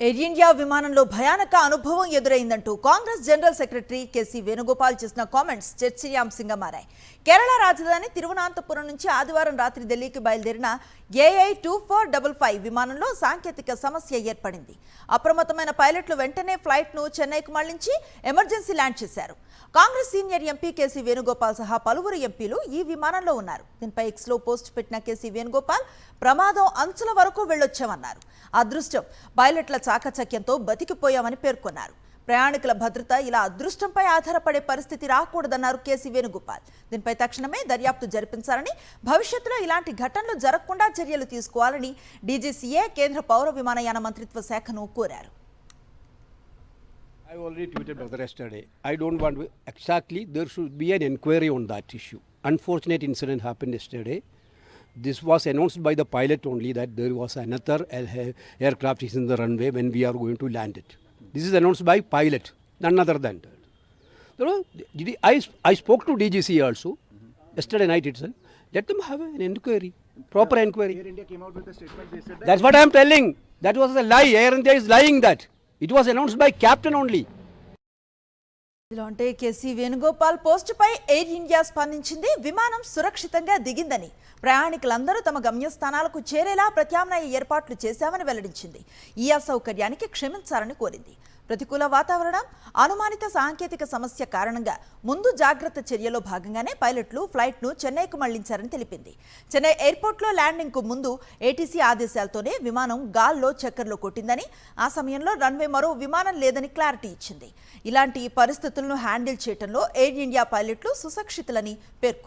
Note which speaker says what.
Speaker 1: Air India విమానంలో భయానక అనుభవం ఎదురైందంటూ కాంగ్రెస్ జనరల్ సెక్రటరీ కేసీ వేణుగోపాల్ చేసిన కామెంట్స్ చర్చనీయాంశంగా మారాయి. కేరళ రాజధాని తిరువనంతపురం నుంచి ఆదివారం రాత్రి ఢిల్లీకి బయలుదేరిన AI 2455 విమానంలో సాంకేతిక సమస్య ఏర్పడింది. అప్రమత్తమైన పైలట్లు వెంటనే ఫ్లైట్ను చెన్నైకు మళ్లించి ఎమర్జెన్సీ ల్యాండ్ చేశారు. కాంగ్రెస్ సీనియర్ ఎంపీ కేసీ వేణుగోపాల్ సహా పలువురు ఎంపీలు ఈ విమానంలో ఉన్నారు. దీనిపై ఎక్స్లో పోస్ట్ పెట్టిన కేసీ వేణుగోపాల్ ప్రమాదం అంచుల వరకు వెళ్లొచ్చామన్నారు. అదృష్టం పైలట్ల చాకచక్యంతో బతికిపోయామని పేర్కొన్నారు. ప్రయాణికుల భద్రత ఇలా అదృష్టంపై ఆధారపడే పరిస్థితి రాకూడదన్నారు కేసీ వేణుగోపాల్. దీనిపై తక్షణమే దర్యాప్తు జరిపించాలని, భవిష్యత్తులో ఇలాంటి ఘటనలు జరగకుండా చర్యలు తీసుకోవాలని DGCA కేంద్ర పౌర విమానయాన మంత్రిత్వ శాఖను కోరారు.
Speaker 2: I already tweeted brother yesterday. I don't want to exactly, there should be an inquiry on that issue. Unfortunate incident happened yesterday. This was announced by the pilot only that there was another aircraft is in the runway when we are going to land it. This is announced by pilot, none other than that. You know, I spoke to DGCA also yesterday night itself. Let them have an inquiry, proper inquiry.
Speaker 3: Air India came out with a statement. They said that
Speaker 2: That's what I am telling. That was a lie. Air India is lying that. It was announced by captain only.
Speaker 1: ఇలాంటి KC Venugopal పోస్టుపై air India స్పందించింది. విమానం సురక్షితంగా దిగిందని, ప్రయాణికులందరూ తమ గమ్యస్థానాలకు చేరేలా ప్రత్యామ్నాయ ఏర్పాట్లు చేశామని వెల్లడించింది. ఈ అసౌకర్యానికి క్షమించాలని కోరింది. ప్రతికూల వాతావరణం, అనుమానిత సాంకేతిక సమస్య కారణంగా ముందు జాగ్రత్త చర్యలో భాగంగానే పైలట్లు ఫ్లైట్ను చెన్నైకు మళ్లించారని తెలిపింది. చెన్నై ఎయిర్పోర్ట్లో ల్యాండింగ్కు ముందు ATC ఆదేశాలతోనే విమానం గాల్లో చక్కర్లు కొట్టిందని, ఆ సమయంలో రన్వే మరో విమానం లేదని క్లారిటీ ఇచ్చింది. ఇలాంటి పరిస్థితులను హ్యాండిల్ చేయడంలో ఎయిర్ ఇండియా పైలట్లు సుశిక్షితులని పేర్కొంది.